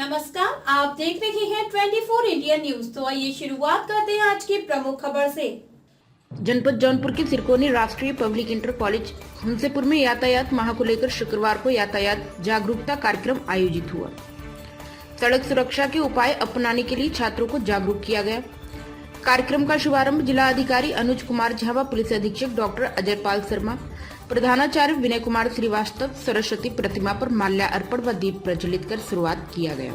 नमस्कार, आप देख रहे हैं 24 इंडिया न्यूज। तो आइए शुरुआत करते हैं आज की प्रमुख खबर से। जनपद जौनपुर के सिरकोनी राष्ट्रीय पब्लिक इंटर कॉलेज हमसेपुर में यातायात माह को लेकर शुक्रवार को यातायात जागरूकता कार्यक्रम आयोजित हुआ। सड़क सुरक्षा के उपाय अपनाने के लिए छात्रों को जागरूक किया गया। कार्यक्रम का शुभारंभ जिला अधिकारी अनुज कुमार झा व पुलिस अधीक्षक डॉक्टर अजयपाल शर्मा, प्रधानाचार्य विनय कुमार श्रीवास्तव सरस्वती प्रतिमा पर माल्यार्पण व दीप प्रज्वलित कर शुरुआत किया गया।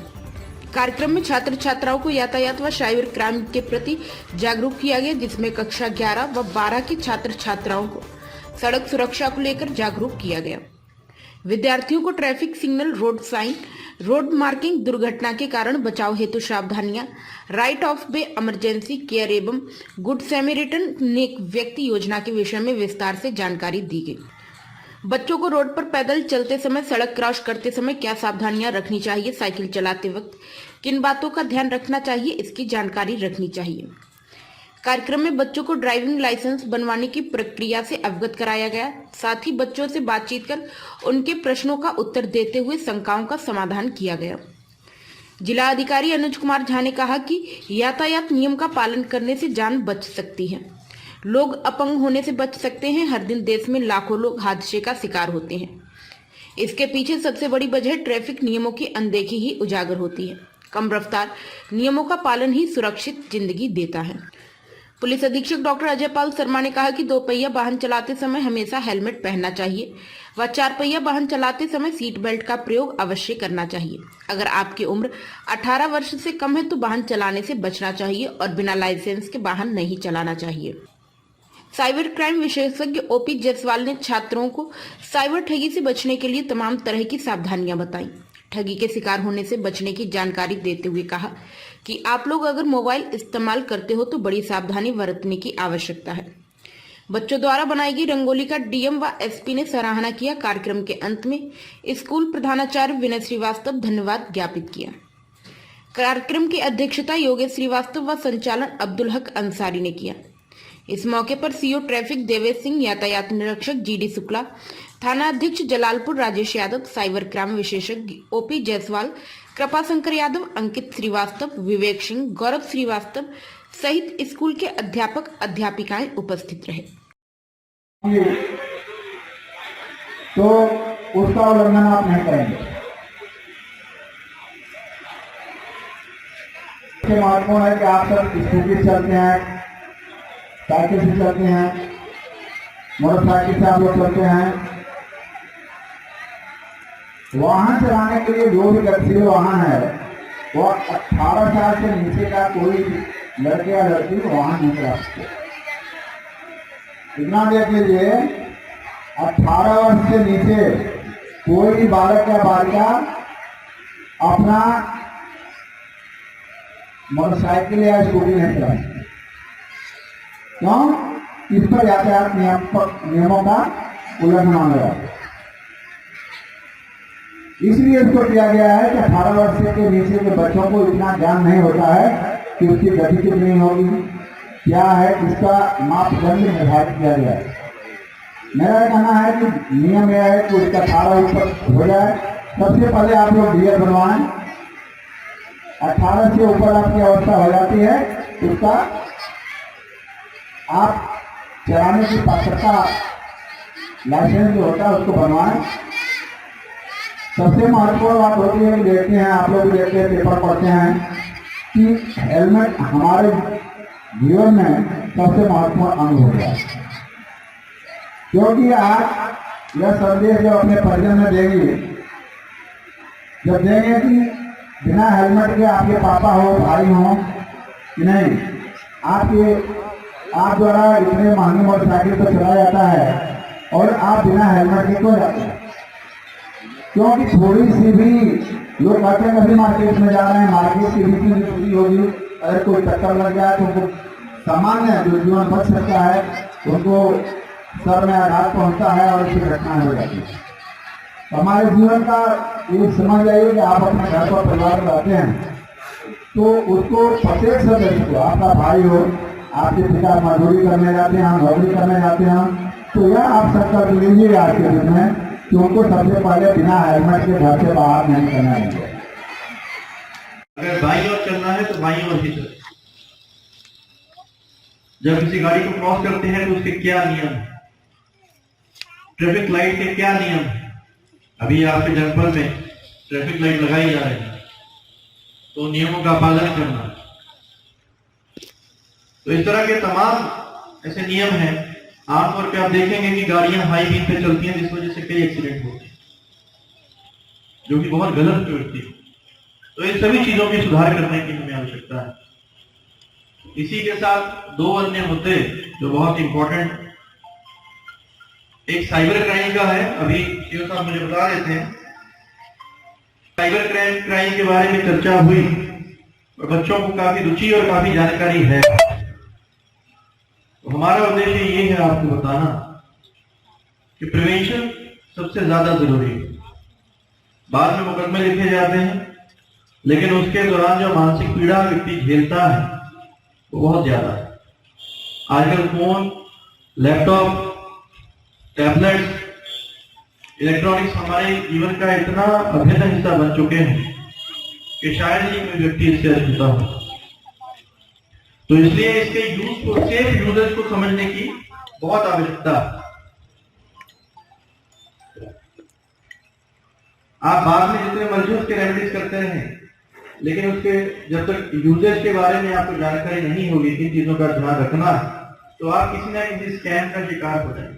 कार्यक्रम में छात्र छात्राओं को यातायात व साइबर क्राइम के प्रति जागरूक किया गया, जिसमें कक्षा 11 व 12 के छात्र छात्राओं को सड़क सुरक्षा को लेकर जागरूक किया गया। विद्यार्थियों को traffic signal, road sign, road marking, दुर्घटना के कारण बचाव हेतु सावधानियां, right of way, emergency care एवं गुड सैमरिटन नेक व्यक्ति योजना के विषय में विस्तार से जानकारी दी गई। बच्चों को रोड पर पैदल चलते समय, सड़क क्रॉस करते समय क्या सावधानियां रखनी चाहिए, साइकिल चलाते वक्त किन बातों का ध्यान रखना चाहिए, इसकी जानकारी रखनी चाहिए। कार्यक्रम में बच्चों को ड्राइविंग लाइसेंस बनवाने की प्रक्रिया से अवगत कराया गया। साथ ही बच्चों से बातचीत कर उनके प्रश्नों का उत्तर देते हुए शंकाओं का समाधान किया गया। जिला अधिकारी अनुज कुमार झा ने कहा कि यातायात नियम का पालन करने से जान बच सकती है, लोग अपंग होने से बच सकते हैं। हर दिन देश में लाखों लोग हादसे का शिकार होते हैं। इसके पीछे सबसे बड़ी वजह ट्रैफिक नियमों की अनदेखी ही उजागर होती है। कम रफ्तार नियमों का पालन ही सुरक्षित जिंदगी देता है। पुलिस अधीक्षक डॉक्टर अजयपाल शर्मा ने कहा कि 2 पहिया वाहन चलाते समय हमेशा हेलमेट पहनना चाहिए व 4 पहिया वाहन चलाते समय सीट बेल्ट का प्रयोग अवश्य करना चाहिए। अगर आपकी उम्र 18 वर्ष से कम है तो वाहन चलाने से बचना चाहिए और बिना लाइसेंस के वाहन नहीं चलाना चाहिए। साइबर क्राइम विशेषज्ञ ओपी जायसवाल ने छात्रों को साइबर ठगी से बचने के लिए तमाम तरह की सावधानियां बताई। ठगी के शिकार होने से बचने की जानकारी देते हुए कहा कि आप लोग अगर मोबाइल इस्तेमाल करते हो तो बड़ी सावधानी बरतने की आवश्यकता है। बच्चों द्वारा बनाई गई रंगोली का डीएम व एसपी ने सराहना किया। कार्यक्रम के अंत में स्कूल प्रधानाचार्य विनय श्रीवास्तव धन्यवाद ज्ञापित किया। कार्यक्रम की अध्यक्षता योगेश श्रीवास्तव व संचालन अब्दुल हक अंसारी ने किया। इस मौके पर सीओ ट्रैफिक देवेश सिंह, यातायात निरीक्षक जीडी शुक्ला, थाना अध्यक्ष जलालपुर राजेश यादव, साइबर क्राइम विशेषज्ञ ओपी जायसवाल, कृपाशंकर यादव, अंकित श्रीवास्तव, विवेक सिंह, गौरव श्रीवास्तव सहित स्कूल के अध्यापक अध्यापिकाएं उपस्थित रहे। तो उसका उल्लंघन आप नहीं करेंगे। इसके महत्वपूर्ण है कि आप सब स्कूटी से चलते हैं, साइकिल से चलते हैं, मोटरसाइकिल से आप लोग चलते हैं। वाहन चलाने के लिए जो भी गतिशील वाहन है वो 18 साल से नीचे का कोई लड़के या लड़की वाहन नहीं चला सकते। इतना देख लीजिए, 18 वर्ष से नीचे कोई भी बालक या बालिका अपना मोटरसाइकिल या स्कूटी नहीं चला सकते। क्यों? इस पर यातायात नियमों का उल्लंघन हो रहा है। इसलिए इसको किया गया है कि 18 वर्ष के नीचे के बच्चों को इतना ज्ञान नहीं होता है कि उसकी गति कितनी होगी, क्या है, इसका मापदंड निर्धारित किया गया है। मेरा कहना है कि नियम यह है कि उसका 18 ऊपर हो जाए। सबसे पहले आप लोग डीएल बनवाएं। 18 से ऊपर आपकी अवस्था हो जाती है, उसका आप चलाने की पात्रता लाइसेंस जो होता है उसको बनवाएं। सबसे महत्वपूर्ण बात होती है कि देखते हैं, आप लोग देखते हैं, पेपर पढ़ते हैं कि हेलमेट हमारे जीवन में सबसे महत्वपूर्ण अंग हो गया। क्योंकि आज यह संदेश जो अपने परिजन में देंगे, जब देंगे कि बिना हेलमेट के आपके पापा हो, भाई हो कि नहीं, आप द्वारा इतने महंगी मोटरसाइकिल पर चलाया जाता है और आप बिना हेलमेट के क्यों जाते हैं? क्योंकि थोड़ी सी भी लोग कहते हैं, कभी मार्केट में जा रहे हैं, मार्केट की रीति पूरी होगी, अगर कोई टक्कर लग जाए तो उनको सामान्य जो जीवन बच सकता है, उनको सर में आघात पहुंचता है और उसकी घटनाएं हो जाती है। हमारे जीवन का ये समझ जाइए कि आप अपने घर पर परिवार में रहते हैं तो उसको प्रत्येक सदस्य को, आपका भाई हो, आपके पिता मजदूरी करने जाते हैं, नौकरी करने जाते हैं, तो यह आप संकल्प लीजिए आज के दिन में कि उनको सबसे पहले बिना हेलमेट के घर से बाहर नहीं करना चाहिए। अगर बाईं ओर चलना है तो बाईं ओर ही चलें। जब किसी गाड़ी को क्रॉस करते हैं तो उसके क्या नियम है, ट्रैफिक लाइट के क्या नियम है। अभी आपके जनपद में ट्रैफिक लाइट लगाई जा रही है तो नियमों का पालन करना। तो इस तरह के तमाम ऐसे नियम हैं। आमतौर पे आप देखेंगे कि गाड़ियां हाई बीम पे चलती हैं जिस वजह से कई एक्सीडेंट होते हैं, जो कि बहुत गलत प्रवृत्ति है। तो इन सभी चीजों की सुधार करने की हमें आवश्यकता है। इसी के साथ दो अन्य मुद्दे जो बहुत इंपॉर्टेंट, एक साइबर क्राइम का है। अभी सीओ साहब मुझे बता रहे थे साइबर क्राइम के बारे में चर्चा हुई और बच्चों को काफी रुचि और काफी जानकारी है। तो हमारा उद्देश्य ये है आपको बताना कि प्रिवेंशन सबसे ज्यादा जरूरी है। बाद में मुकदमे लिखे जाते हैं, लेकिन उसके दौरान जो मानसिक पीड़ा व्यक्ति झेलता है वो बहुत ज्यादा है। आजकल फोन, लैपटॉप, टैबलेट्स, इलेक्ट्रॉनिक्स हमारे जीवन का इतना अभिन्न हिस्सा बन चुके हैं कि शायद ही कोई व्यक्ति इससे अछूता हो। तो इसलिए इसके यूज को, सेफ यूजर्स को समझने की बहुत आवश्यकता है। आप बाद में जितने मर्जी उसके रेमेडीज करते रहें, लेकिन उसके जब तक यूजर्स के बारे में आपको जानकारी नहीं होगी, किन चीजों का ध्यान रखना है, तो आप किसी ना किसी स्कैम का शिकार हो जाएंगे।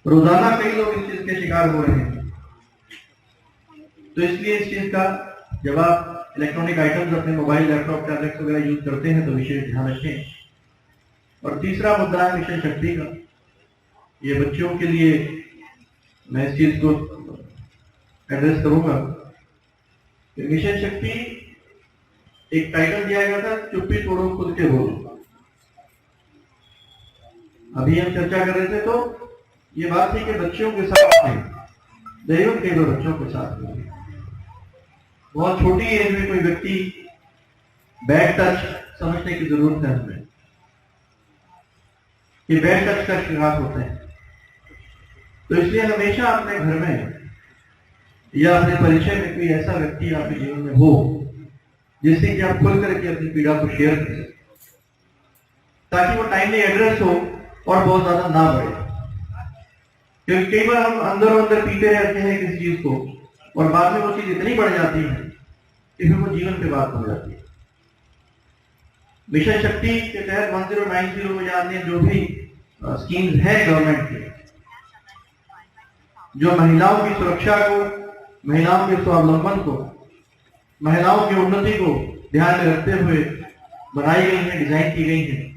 रोजाना कई लोग इस चीज के शिकार हो रहे हैं। तो इसलिए इस चीज का, जब आप इलेक्ट्रॉनिक आइटम्स अपने मोबाइल, लैपटॉप, टैबलेट्स वगैरह यूज करते हैं तो विशेष ध्यान रखें। और तीसरा मुद्दा है मिशन शक्ति का। ये बच्चों के लिए मैं इस चीज को एड्रेस करूंगा। मिशन शक्ति एक टाइटल दिया गया था, चुप्पी तोड़ो खुद के बोलो। अभी हम चर्चा कर रहे थे तो ये बात थी कि बच्चों के साथ में, दैवत के दो बच्चों के साथ में, बहुत छोटी एज में कोई व्यक्ति बैड टच समझने की जरूरत है हमें कि बैड टच का शिकार होते हैं। तो इसलिए हमेशा अपने घर में या अपने परिचय में कोई ऐसा व्यक्ति आपके जीवन में हो जिससे कि आप खुल करके अपनी पीड़ा को शेयर कर सकें, ताकि वो टाइमली एड्रेस हो और बहुत ज्यादा ना बढ़े। क्योंकि कई बार हम अंदर पीते रहते हैं किसी चीज को और बाद में वो चीज इतनी बढ़ जाती है कि फिर वो जीवन पे बात हो जाती है। मिशन शक्ति के तहत 1090 में जाने जो भी स्कीम्स है गवर्नमेंट की, जो महिलाओं की सुरक्षा को, महिलाओं के स्वावलंबन को, महिलाओं की उन्नति को ध्यान में रखते हुए बनाई गई है, डिजाइन की गई है।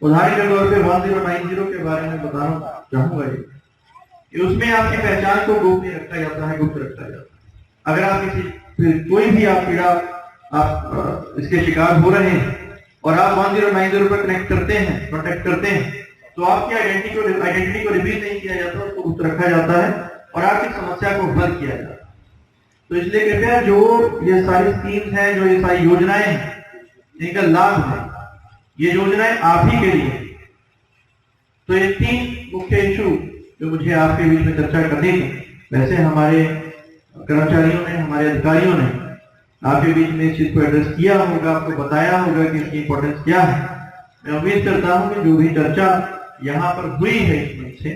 उदाहरण के तौर पे 1090 के बारे में बताना चाहूंगा कि उसमें आपकी पहचान को गोपनीय रखा जाता है, गुप्त रखा जाता है। अगर आप कोई भी आप पीड़ा, आप इसके शिकार हो रहे हैं और आप 1090 पर कनेक्ट करते हैं, कॉन्टेक्ट करते हैं, तो आपकी आइडेंटिटी को रिवील नहीं किया जाता, उसको गुप्त रखा जाता है और आपकी समस्या को हल किया जाता है। तो इसलिए कृपया जो ये सारी स्कीम्स हैं, जो ये सारी योजनाएं हैं, इनका लाभ है। ये योजनाएं आप ही के लिए। तो ये 3 मुख्य इशू जो मुझे आपके बीच में चर्चा करनी थी, वैसे हमारे कर्मचारियों ने, हमारे अधिकारियों ने आपके बीच में इस चीज को एड्रेस किया होगा, आपको बताया होगा कि इसकी इंपॉर्टेंस क्या है। मैं उम्मीद करता हूं कि जो भी चर्चा यहाँ पर हुई है इससे,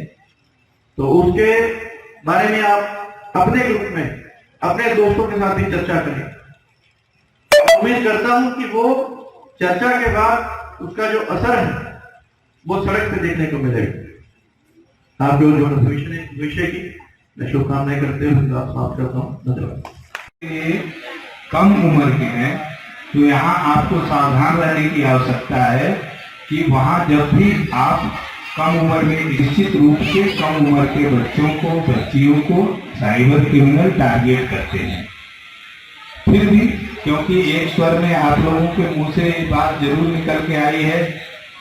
तो उसके बारे में आप अपने ग्रुप में, अपने दोस्तों के साथ भी चर्चा करें। उम्मीद करता हूं कि वो चर्चा के बाद उसका जो असर है वो सड़क पे देखने को मिलेगा। आपके उज्ज्वल भविष्य की मैं शुभकामनाएं करते हुए समाप्त करता हूँ। धन्यवाद। कम उम्र के हैं तो यहाँ आपको सावधान रहने की आवश्यकता है कि वहाँ जब भी आप कम उम्र में, निश्चित रूप से कम उम्र के बच्चों को, बच्चियों को साइबर क्रिमिनल टारगेट करते हैं। फिर भी क्योंकि एक स्वर में आप लोगों के मुंह से ये बात जरूर निकल के आई है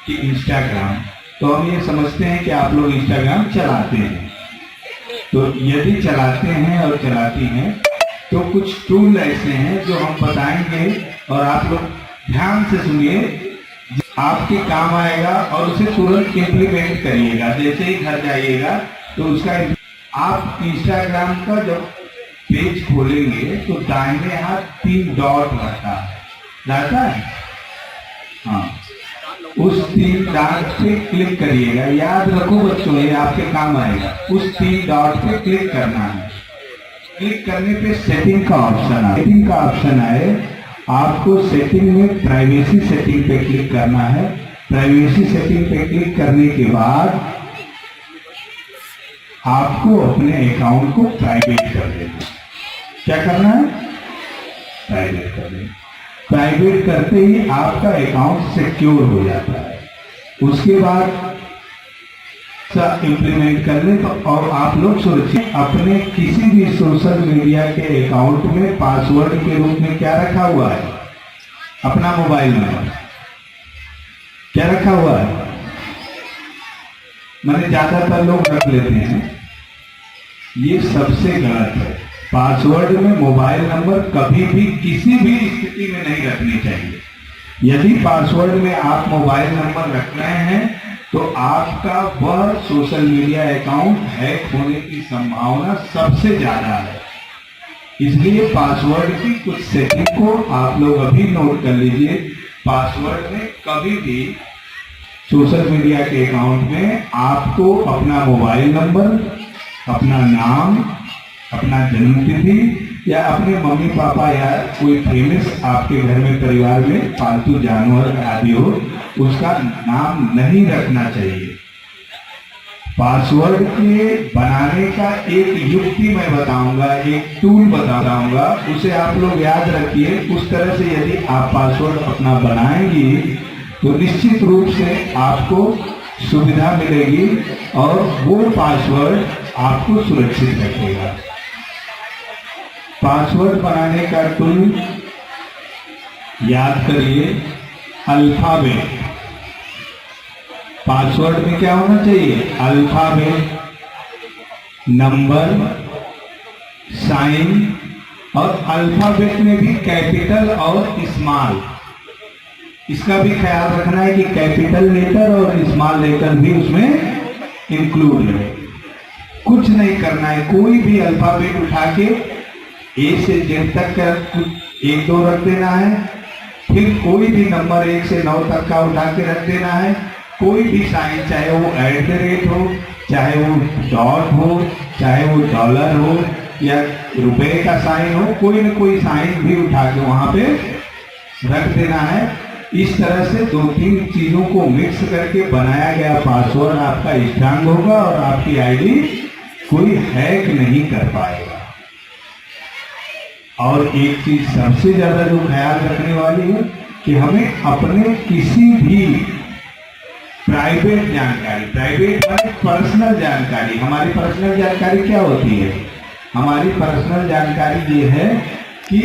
कि इंस्टाग्राम, तो हम ये समझते हैं कि आप लोग इंस्टाग्राम चलाते हैं। तो यदि चलाते हैं और चलाती हैं तो कुछ टूल ऐसे हैं जो हम बताएंगे और आप लोग ध्यान से सुनिए, आपके काम आएगा और उसे तुरंत इम्प्लीमेंट करिएगा। जैसे ही घर जाइएगा तो उसका आप इंस्टाग्राम का जब पेज खोलेंगे तो दाहिने हाथ 3 डॉट रहता है। हाँ, उस 3 डॉट पे क्लिक करिएगा। याद रखो बच्चों, ये आपके काम आएगा। उस 3 डॉट पे क्लिक करना है। क्लिक करने पे सेटिंग का ऑप्शन आए। आपको सेटिंग में प्राइवेसी सेटिंग पे क्लिक करना है। प्राइवेसी सेटिंग पे क्लिक करने के बाद आपको अपने अकाउंट को प्राइवेट कर देना। क्या करना है? प्राइवेट कर देना। प्राइवेट करते ही आपका अकाउंट सिक्योर हो जाता है। उसके बाद सब इम्प्लीमेंट कर ले तो और आप लोग सुरक्षित अपने किसी भी सोशल मीडिया के अकाउंट में पासवर्ड के रूप में क्या रखा हुआ है? अपना मोबाइल नंबर क्या रखा हुआ है? मैंने ज्यादातर लोग रख लेते हैं, ये सबसे गलत है। पासवर्ड में मोबाइल नंबर कभी भी किसी भी स्थिति में नहीं रखनी चाहिए। यदि पासवर्ड में आप मोबाइल नंबर रख रहे हैं तो आपका वह सोशल मीडिया अकाउंट हैक होने की संभावना सबसे ज्यादा है। इसलिए पासवर्ड की कुछ सेटिंग को आप लोग अभी नोट कर लीजिए। पासवर्ड में कभी भी सोशल मीडिया के अकाउंट में आपको अपना मोबाइल नंबर, अपना नाम, अपना जन्मतिथि या अपने मम्मी पापा या कोई फेमस आपके घर में परिवार में पालतू जानवर आदि हो, उसका नाम नहीं रखना चाहिए। पासवर्ड के बनाने का एक युक्ति मैं बताऊंगा, एक टूल बताऊंगा, उसे आप लोग याद रखिए। उस तरह से यदि आप पासवर्ड अपना बनाएंगी तो निश्चित रूप से आपको सुविधा मिलेगी और वो पासवर्ड आपको सुरक्षित रखेगा। पासवर्ड बनाने का टूल याद करिए, अल्फाबेट। पासवर्ड में क्या होना चाहिए? अल्फाबेट, नंबर, साइन और अल्फाबेट में भी कैपिटल और स्मॉल। इसका भी ख्याल रखना है कि कैपिटल लेटर और स्मॉल लेटर भी उसमें इंक्लूड है। कुछ नहीं करना है, कोई भी अल्फाबेट उठा के ए से जेड तक का 1 2 रख देना है। फिर कोई भी नंबर 1 से 9 तक का उठा के रख देना है। कोई भी साइन, चाहे वो @ हो, चाहे वो डॉट हो, चाहे वो डॉलर हो या रुपए का साइन हो, कोई न कोई साइन भी उठा के वहां पे रख देना है। इस तरह से 2-3 चीजों को मिक्स करके बनाया गया पासवर्ड आपका स्ट्रांग होगा और आपकी आईडी कोई हैक नहीं कर पाएगा। और एक चीज सबसे ज्यादा जो ख्याल रखने वाली है कि हमें अपने किसी भी प्राइवेट जानकारी, प्राइवेट माने पर्सनल जानकारी। हमारी पर्सनल जानकारी क्या होती है? हमारी पर्सनल जानकारी ये है कि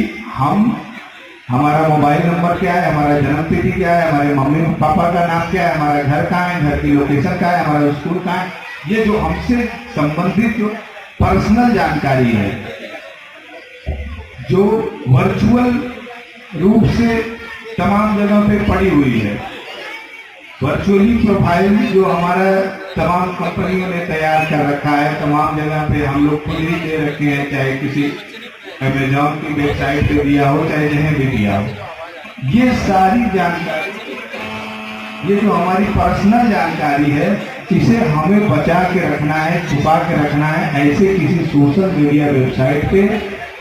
हमारा मोबाइल नंबर क्या है, हमारा जन्म तिथि क्या है, हमारे मम्मी पापा का नाम क्या है, हमारा घर कहाँ है, घर की लोकेशन कहाँ है, हमारा स्कूल कहाँ है, ये जो हमसे संबंधित जो पर्सनल जानकारी है, जो वर्चुअल रूप से तमाम जगह पे पड़ी हुई है। वर्चुअली प्रोफाइल जो हमारा तमाम कंपनियों ने तैयार कर रखा है, तमाम जगह पे हम लोग खुद ही दे रखे हैं, चाहे किसी अमेजॉन की वेबसाइट पे दिया हो, चाहे जहाँ भी दिया हो। ये सारी जानकारी, ये जो हमारी पर्सनल जानकारी है, इसे हमें बचा के रखना है, छुपा के रखना है। ऐसे किसी सोशल मीडिया वेबसाइट पे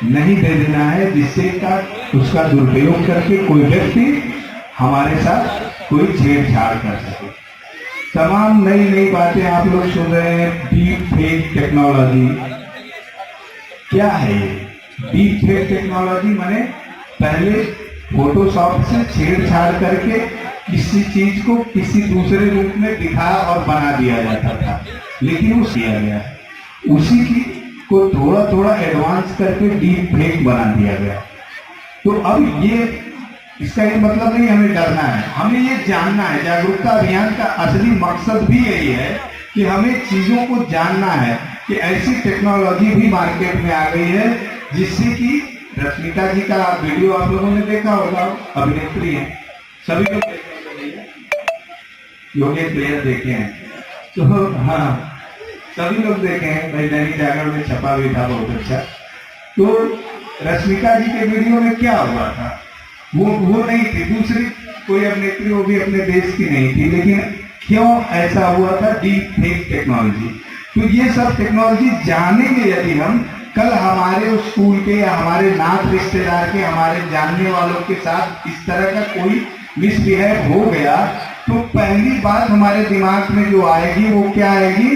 नहीं दे देना है जिससे का उसका दुरुपयोग करके कोई व्यक्ति हमारे साथ कोई छेड़छाड़ कर सके। तमाम नई नई बातें आप लोग सुन रहे हैं। डीप फेक टेक्नोलॉजी क्या है? ये डीप फेक टेक्नोलॉजी माने पहले फोटोशॉप से छेड़छाड़ करके किसी चीज को किसी दूसरे रूप में दिखा और बना दिया जाता था, लेकिन वो किया गया उसी की को थोड़ा थोड़ा एडवांस करके डीप फेक बना दिया गया। तो अब ये इसका ये मतलब नहीं हमें डरना है, हमें ये जानना है। जागरूकता अभियान का असली मकसद भी यही है कि हमें चीजों को जानना है कि ऐसी टेक्नोलॉजी भी मार्केट में आ गई है जिससे कि रश्मिका जी का वीडियो आप लोगों ने देखा होगा, अभिनेत्री है, सभी लोग योगेश प्लेयर देखे हैं, तो हाँ सभी लोग देखे हैं। भाई दैनिक जागरण में छपा भी था बहुत अच्छा। तो रश्मिका जी के वीडियो में क्या हुआ था, वो नहीं थी, दूसरी कोई अभिनेत्री वो भी अपने देश की नहीं थी, लेकिन क्यों ऐसा हुआ था? Deep fake technology. तो ये सब टेक्नोलॉजी जानेंगे यदि हम, कल हमारे उस स्कूल के या हमारे नात रिश्तेदार के, हमारे जानने वालों के साथ इस तरह का कोई मिसबिहेव हो गया, तो पहली बात हमारे दिमाग में जो आएगी वो क्या आएगी?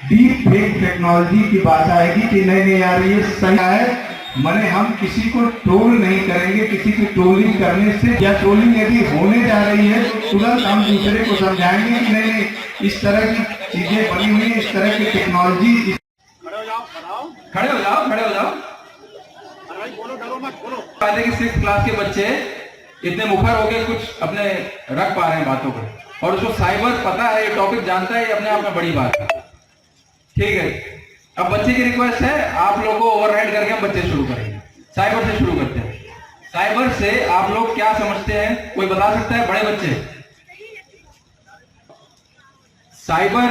डीप फेक टेक्नोलॉजी की बात आएगी कि नहीं यार ये सही है। माने हम किसी को ट्रोल नहीं करेंगे, किसी की ट्रोलिंग करने से या ट्रोलिंग यदि होने जा रही है तो तुरंत हम दूसरे को समझाएंगे कि नहीं इस तरह की चीजें बनी हुई है, इस तरह की टेक्नोलॉजी। खड़े हो जाओ। कहते कि 6th क्लास के बच्चे इतने मुखर हो गए, कुछ अपने रख पा रहे हैं बातों को, और उसको साइबर पता है, ये टॉपिक जानता है, ये अपने आप में बड़ी बात है। ठीक है, अब बच्चे की रिक्वेस्ट है, आप लोगों को ओवरराइड करके हम बच्चे शुरू करेंगे। साइबर से शुरू करते हैं। साइबर से आप लोग क्या समझते हैं, कोई बता सकता है? बड़े बच्चे, साइबर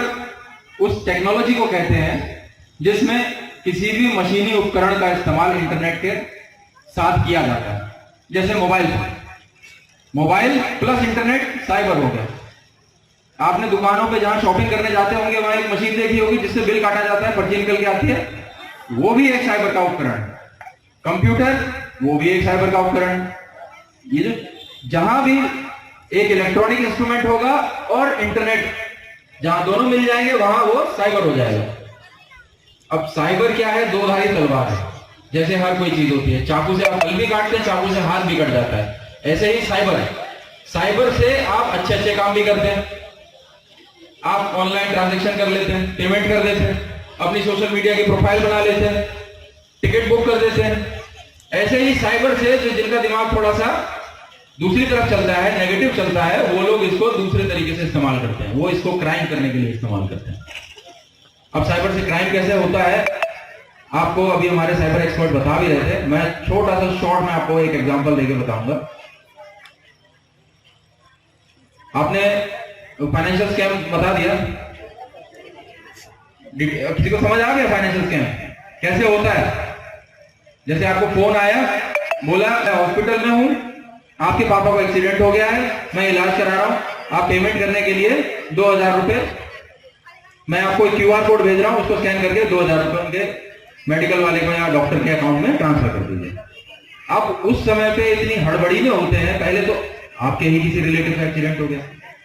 उस टेक्नोलॉजी को कहते हैं जिसमें किसी भी मशीनी उपकरण का इस्तेमाल इंटरनेट के साथ किया जाता है। जैसे मोबाइल प्लस इंटरनेट साइबर हो गया। आपने दुकानों पे जहां शॉपिंग करने जाते होंगे वहां एक मशीन देखी होगी जिससे बिल काटा जाता है, पर्ची निकल के आती है, वो भी एक साइबर का उपकरण है। कंप्यूटर, वो भी एक साइबर का उपकरण। ये जो जहां भी एक इलेक्ट्रॉनिक इंस्ट्रूमेंट होगा और इंटरनेट जहां दोनों मिल जाएंगे वहां वो साइबर हो जाएगा। अब साइबर क्या है? दो धारी तलवार है। जैसे हर कोई चीज होती है, चाकू से आप फल भी काटते हैं, चाकू से हाथ भी कट जाता है, ऐसे ही साइबर है। साइबर से आप अच्छे अच्छे काम भी करते हैं, आप ऑनलाइन ट्रांजैक्शन कर लेते हैं, पेमेंट कर देते हैं, अपनी सोशल मीडिया की प्रोफाइल बना लेते हैं, टिकट बुक कर देते हैं। ऐसे ही साइबर से जो जिनका दिमाग थोड़ा सा दूसरी तरफ चलता है, नेगेटिव चलता है, वो लोग इसको दूसरे तरीके से इस्तेमाल करते हैं, वो इसको क्राइम करने के लिए इस्तेमाल करते हैं। अब साइबर से क्राइम कैसे होता है आपको अभी हमारे साइबर एक्सपर्ट बता भी रहे थे। मैं छोटा सा शॉर्ट में आपको एक एग्जांपल देकर बताऊंगा। आपने फाइनेंशियल स्कैम बता दिया, किसी को समझ आ गया फाइनेंशियल स्कैम कैसे होता है? जैसे आपको फोन आया, बोला मैं हॉस्पिटल में हूं, आपके पापा को एक्सीडेंट हो गया है, मैं इलाज करा रहा हूं, आप पेमेंट करने के लिए 2000 रुपए, मैं आपको एक QR कोड भेज रहा हूं, उसको स्कैन करके 2000 रुपए उनके मेडिकल वाले को या डॉक्टर के अकाउंट में ट्रांसफर कर दीजिए। आप उस समय पे इतनी हड़बड़ी में होते हैं, पहले तो आपके ही किसी रिलेटिव का एक्सीडेंट हो गया,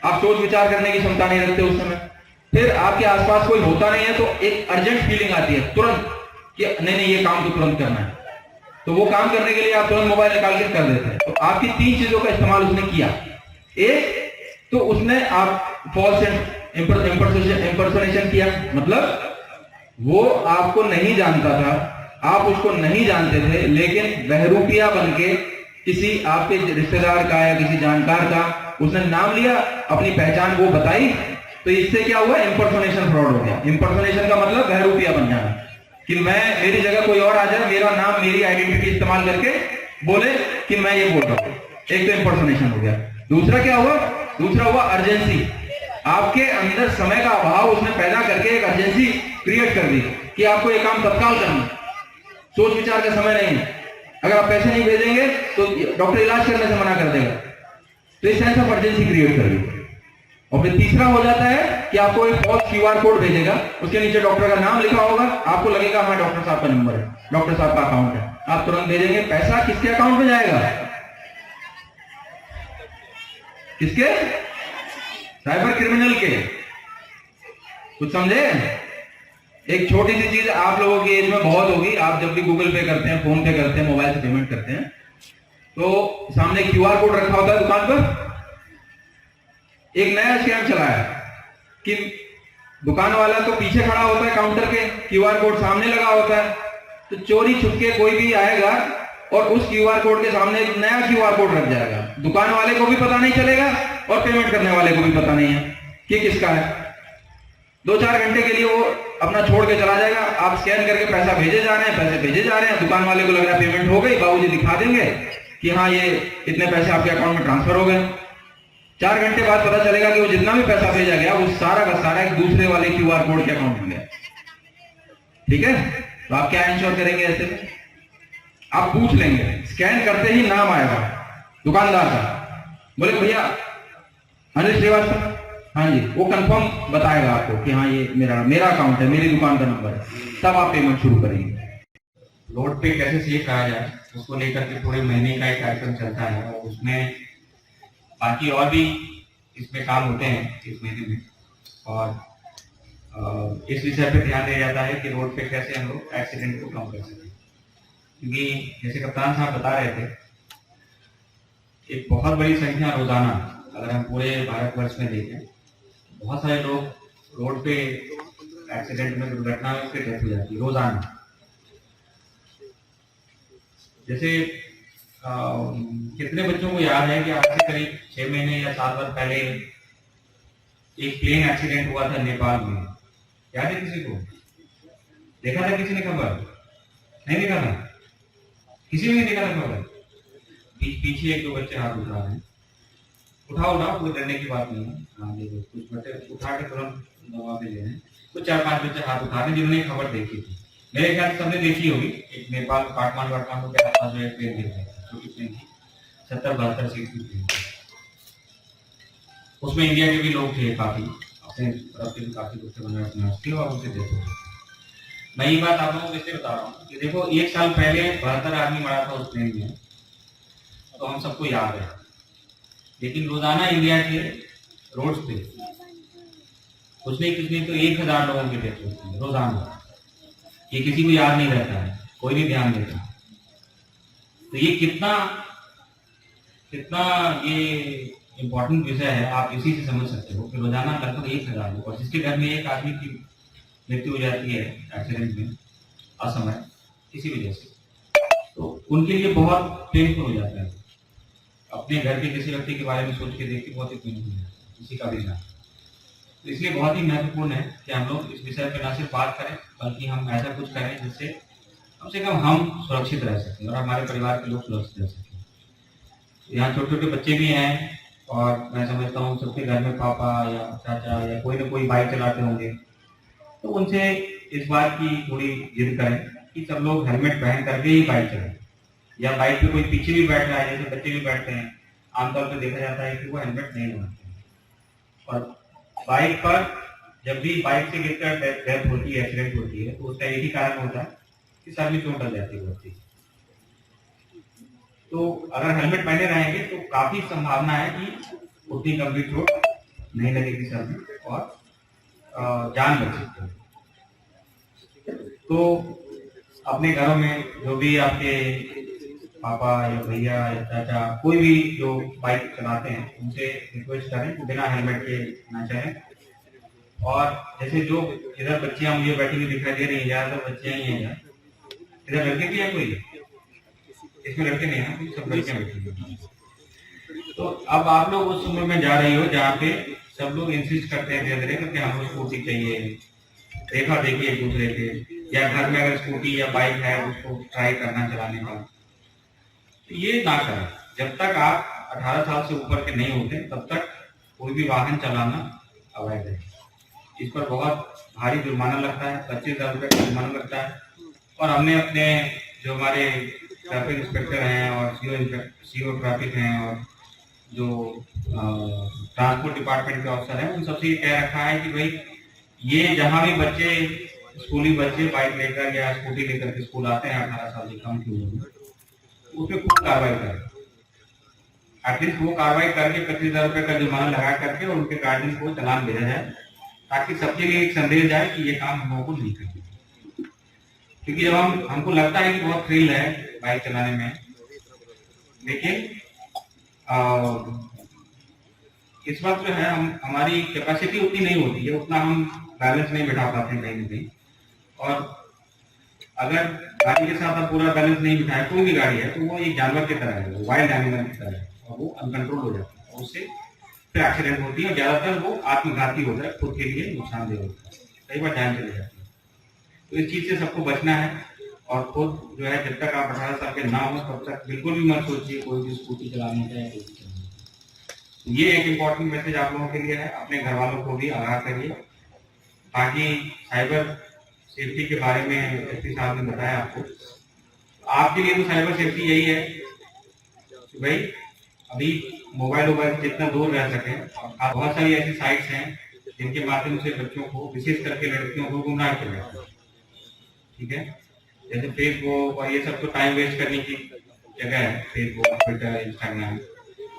आप सोच विचार करने की क्षमता नहीं रखते उस समय, फिर आपके आसपास कोई होता नहीं है तो एक अर्जेंट फीलिंग आती है तुरंत कि नहीं ये काम तो तुरंत करना है, तो वो काम करने के लिए आप तुरंत मोबाइल निकाल के कर देते हैं। तो आपकी 3 चीजों का इस्तेमाल उसने किया। एक तो उसने आप फॉल्स इंपर्सोनेशन किया, मतलब वो आपको नहीं जानता था, आप उसको नहीं जानते थे, लेकिन बहरूपिया बनके किसी आपके रिश्तेदार का या किसी जानकार का उसने नाम लिया, अपनी पहचान वो बताई, तो इससे क्या हुआ? इंपर्सोनेशन फ्रॉड हो गया। इंपर्सोनेशन का मतलब बहरूपिया बन जाना, कि मैं मेरी जगह कोई और आ जाए, मेरा नाम मेरी आइडेंटिटी इस्तेमाल करके बोले कि मैं ये बोल रहा हूं। एक तो इंपर्सोनेशन हो गया। दूसरा क्या हुआ? दूसरा हुआ अर्जेंसी। आपके अंदर समय का अभाव उसने पैदा करके एक अर्जेंसी क्रिएट कर दी कि आपको ये काम तत्काल करना, सोच विचार का समय नहीं है, अगर आप पैसे नहीं भेजेंगे तो डॉक्टर इलाज करने से मना कर देगा, तो इस सेंस ऑफ अर्जेंसी क्रिएट कर दी। और फिर तीसरा हो जाता है कि आपको एक फॉल्स QR कोड भेजेगा, उसके नीचे डॉक्टर का नाम लिखा होगा, आपको लगेगा हाँ डॉक्टर साहब का नंबर है, डॉक्टर साहब का अकाउंट है, आप तुरंत भेजेंगे। पैसा किसके अकाउंट में जाएगा? किसके? साइबर क्रिमिनल के। कुछ समझे? एक छोटी सी चीज आप लोगों की एज में बहुत होगी, आप जब भी गूगल पे करते हैं, फोन पे करते हैं, मोबाइल से पेमेंट करते हैं, तो सामने QR कोड रखा होता है दुकान पर। एक नया स्कैम चला है कि दुकान वाला तो पीछे खड़ा होता है काउंटर के, QR कोड सामने लगा होता है, तो चोरी छुपके कोई भी आएगा और उस QR कोड के सामने एक नया QR कोड रख जाएगा। दुकान वाले को भी पता नहीं चलेगा और पेमेंट करने वाले को भी पता नहीं है कि किसका है। 2-4 घंटे के लिए वो अपना छोड़ के चला जाएगा, आप स्कैन करके पैसा भेजे जा रहे हैं, पैसे भेजे जा रहे हैं, दुकान वाले को लग रहा है पेमेंट हो गई, बाबूजी दिखा देंगे कि हाँ ये इतने पैसे आपके अकाउंट में ट्रांसफर हो गए। 4 घंटे बाद पता चलेगा कि वो जितना भी पैसा भेजा गया वो सारा का सारा एक दूसरे वाले QR कोड के अकाउंट में गया। ठीक है, तो आप क्या इंश्योर करेंगे ऐसे में? आप पूछ लेंगे, स्कैन करते ही नाम आएगा दुकानदार का, बोले भैया अनिल श्रीवास्तव, हाँ जी, वो कंफर्म बताएगा आपको कि हाँ ये मेरा अकाउंट है, मेरी दुकान का नंबर है, तब आप पेमेंट शुरू करेंगे। रोड पे कैसे सेफ रहा जाए उसको लेकर के पूरे महीने का एक कार्यक्रम चलता है और उसमें बाकी और भी इसमें काम होते हैं इस महीने में, और इस विषय पे ध्यान दिया जाता है कि रोड पे कैसे हम लोग एक्सीडेंट को कम कर सकें, क्योंकि जैसे कप्तान साहब बता रहे थे, एक बहुत बड़ी संख्या रोजाना अगर हम पूरे भारतवर्ष में देखें, बहुत सारे लोग रोड पे एक्सीडेंट में, दुर्घटना में उसकी डेथ हो जाती है रोजाना। जैसे कितने बच्चों को याद है कि आज से करीब 6 महीने या 7 वर्ष पहले एक प्लेन एक्सीडेंट हुआ था नेपाल में, याद है किसी को? देखा था किसी ने खबर? नहीं देखा था, किसी ने नहीं देखा था खबर। पीछे 1-2 बच्चे हाथ उठा रहे हैं, उठाओ, कोई डरने की बात नहीं है। हाँ देखो, कुछ बच्चे उठा के तुरंत दवा पे ले रहे हैं, कुछ 4-5 बच्चे हाथ उठा रहे हैं जिन्होंने खबर देखी थी। मेरे ख्याल से सबने देखी होगी, एक नेपाल काठमांडू के आसपास जो एक प्लेन गिर गया, छोटी प्लेन थी, 70-72 सीट की प्लेन, उसमें इंडिया के भी लोग थे, काफी अपने तरफ से काफी बच्चे बने अपने और उनसे डेथ हो गई। मैं ये बात आप लोगों को इसलिए बता रहा हूँ कि देखो 1 साल पहले 72 आदमी मरा था उस प्लेन में, तो हम सबको याद है, लेकिन रोजाना इंडिया के रोड्स पे कुछ नहीं तो 1000 लोगों की डेथ होती है रोजाना। ये किसी को याद नहीं रहता है, कोई नहीं ध्यान देता। तो ये कितना ये इम्पोर्टेंट विषय है, आप इसी से समझ सकते हो कि रोजाना लगभग 1000 लोग, और जिसके घर में एक आदमी की मृत्यु हो जाती है एक्सीडेंट में असमय किसी वजह से, तो उनके लिए बहुत पेनफुल हो जाता है। अपने घर के किसी व्यक्ति के बारे में सोच के देख के बहुत ही पेनफुल हो जाता है, किसी का भी ना। तो इसलिए बहुत ही महत्वपूर्ण है कि हम लोग इस विषय पर न सिर्फ बात करें, बल्कि हम ऐसा कुछ करें जिससे कम से कम हम सुरक्षित रह सकें और हमारे परिवार के लोग सुरक्षित रह सकें। यहाँ छोटे छोटे बच्चे भी हैं, और मैं समझता हूँ सबके घर में पापा या चाचा या कोई ना कोई बाइक चलाते होंगे, तो उनसे इस बात की थोड़ी जिद करें कि सब लोग हेलमेट पहन करके ही बाइक चलाएं, या बाइक पे कोई पीछे भी बैठ रहा है, जैसे बच्चे भी बैठते हैं, आमतौर पर देखा जाता है कि वो हेलमेट नहीं लगाते हैं। और बाइक पर जब भी बाइक से गिरकर डेथ होती है, एक्सीडेंट होती है, तो उसका एक ही कारण होता है कि सर में चोट लग जाती है। तो अगर हेलमेट पहने रहेंगे तो काफी संभावना है कि उतनी गंभीर चोट नहीं लगेगी सर में और जान बच सकती है। तो अपने घरों में जो भी आपके पापा या भैया या चाचा कोई भी जो बाइक चलाते हैं, उनसे रिक्वेस्ट करें कि बिना हेलमेट के ना चलें। और जैसे जो इधर बच्चियां मुझे बैठी हुई दिखाई दे रही है, ज्यादातर बच्चियां ही हैं, इधर लड़के भी है कोई? इसमें लड़के नहीं है, सब लड़कियां बैठी हुई। तो अब आप लोग उस उम्र में जा रही हो जहाँ पे सब लोग इंसिस्ट करते हैं धीरे धीरे कि हमको स्कूटी चाहिए, देखा देखिए एक दूसरे के, या घर में अगर स्कूटी या बाइक है उसको ट्राई करना चलाने का। तो ये ना करें, जब तक आप 18 साल से ऊपर के नहीं होते तब तक कोई भी वाहन चलाना अवैध है। इस पर बहुत भारी जुर्माना लगता है, 25,000 रुपये का जुर्माना लगता है। और हमने अपने जो हमारे ट्रैफिक इंस्पेक्टर हैं और सीओ ट्रैफिक हैं और जो ट्रांसपोर्ट डिपार्टमेंट के ऑफिसर हैं, उन सबसे ये कह रखा है कि भाई ये जहाँ भी बच्चे, स्कूली बच्चे बाइक लेकर या स्कूटी लेकर के स्कूल आते हैं 18 साल से कम की उम्र में, उसमें खूब कार्रवाई करें। एटलीस्ट वो कार्रवाई करके 25,000 रुपये का जुर्माना लगा करके और उनके गार्जियन को चालान भेजा जाए, ताकि सबके लिए एक संदेश जाए कि ये काम हम लोगों को नहीं करना। क्योंकि जब हमको लगता है कि बहुत थ्रिल है बाइक चलाने में, लेकिन इस वक्त जो है हमारी कैपेसिटी उतनी नहीं होती है, उतना हम बैलेंस नहीं बिठा पाते कहीं ना कहीं। और अगर गाड़ी के साथ आप पूरा बैलेंस नहीं बिठाए, कोई भी गाड़ी है, तो वो एक जानवर की तरह है, वाइल्ड एनिमल की तरह है, और वो अनकंट्रोल हो जाता है और उससे फिर एक्सीडेंट होती है। और ज्यादातर वो आत्मघाती होता है, खुद के लिए नुकसानदेह होता है, कई बार जान चली जाती है। तो इस चीज से सबको बचना है। और खुद जो है जब तक आप 18 साल के ना हो तब तक बिल्कुल भी मत सोचिए कोई भी स्कूटी चलाने का या कुछ चलाने। ये एक इम्पोर्टेंट मैसेज आप लोगों के लिए है, अपने घर वालों को भी आगाह करिए। बाकी साइबर सेफ्टी के बारे में एसपी साहब ने बताया आपको, आपके लिए तो साइबर सेफ्टी यही है कि भाई अभी मोबाइल जितना दूर रह सके। बहुत सारी ऐसी साइट्स हैं जिनके माध्यम से बच्चों को, विशेष करके लड़कियों को गुमराह किया जाता है। ठीक है, जैसे फेसबुक और ये सब तो टाइम वेस्ट करने की जगह है। फेसबुक, ट्विटर, इंस्टाग्राम,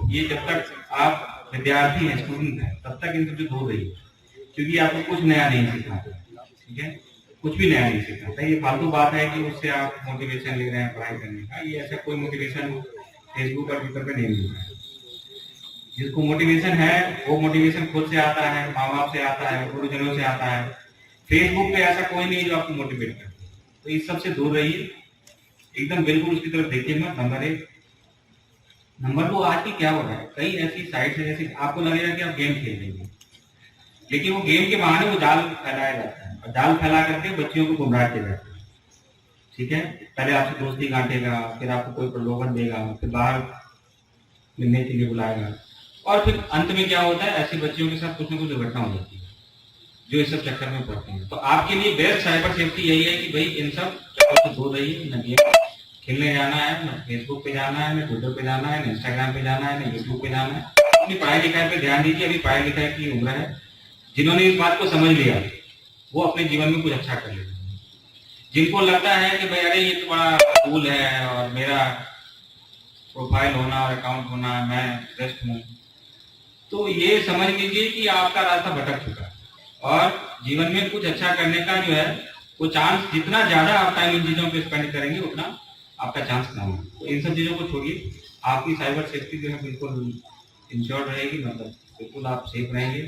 ये जब तक आप विद्यार्थी हैं, स्टूडेंट हैं, तब तक इनसे दूर रहिए, क्योंकि आपको कुछ नया नहीं सीखना। ठीक है, कुछ भी नया नहीं सीखना। ये फालतू बात है कि उससे आप मोटिवेशन ले रहे हैं पढ़ाई करने का। ये ऐसा कोई मोटिवेशन फेसबुक और ट्विटर पे नहीं मिलता है। जिसको मोटिवेशन है वो मोटिवेशन खुद से आता है, माँ बाप से आता है, गुरुजनों से आता है। फेसबुक पे ऐसा कोई नहीं जो आपको मोटिवेट करे। तो इस सब से दूर रहिए, एकदम बिल्कुल उसकी तरफ देखिए मत। नंबर 1। नंबर 2, आज की क्या हो रहा है, कई ऐसी साइट्स है जैसे आपको लगेगा कि आप गेम खेल रहे हैं, लेकिन वो गेम के बहाने वो जाल फैलाया जाता है और जाल फैला करके बच्चियों को गुमराह किया जाता है। ठीक है, पहले आपसे दोस्ती गांठेगा, फिर आपको कोई प्रलोभन देगा, फिर बाहर मिलने के लिए बुलाएगा, और फिर अंत में क्या होता है, ऐसी बच्चियों के साथ कुछ न कुछ दुर्घटना हो जाती है जो इस सब चक्कर में पड़ते हैं। तो आपके लिए बेस्ट साइबर सेफ्टी यही है कि भाई इन सब चक्कर से दूर रहिए। न गेम खेलने जाना है, न फेसबुक पे जाना है, न ट्विटर पे जाना है, न इंस्टाग्राम पे जाना है, न यूट्यूब पे जाना है। अपनी पढ़ाई लिखाई पे ध्यान दीजिए। अभी पढ़ाई लिखाई की उम्र है। जिन्होंने इस बात को समझ लिया वो अपने जीवन में कुछ अच्छा कर लेते हैं। जिनको लगता है कि भाई अरे ये तो बड़ा कूल है और मेरा प्रोफाइल होना और अकाउंट होना, मैं बेस्ट हूँ, तो ये समझ लीजिए कि आपका रास्ता भटक चुका है और जीवन में कुछ अच्छा करने का जो है वो चांस, जितना ज्यादा आप टाइम इन चीजों पे स्पेंड करेंगे उतना आपका चांस कम है। तो इन सब चीजों को छोड़िए। आपकी साइबर सेफ्टी जो है बिल्कुल इंश्योर्ड रहेगी, मतलब बिल्कुल आप सेफ रहेंगे।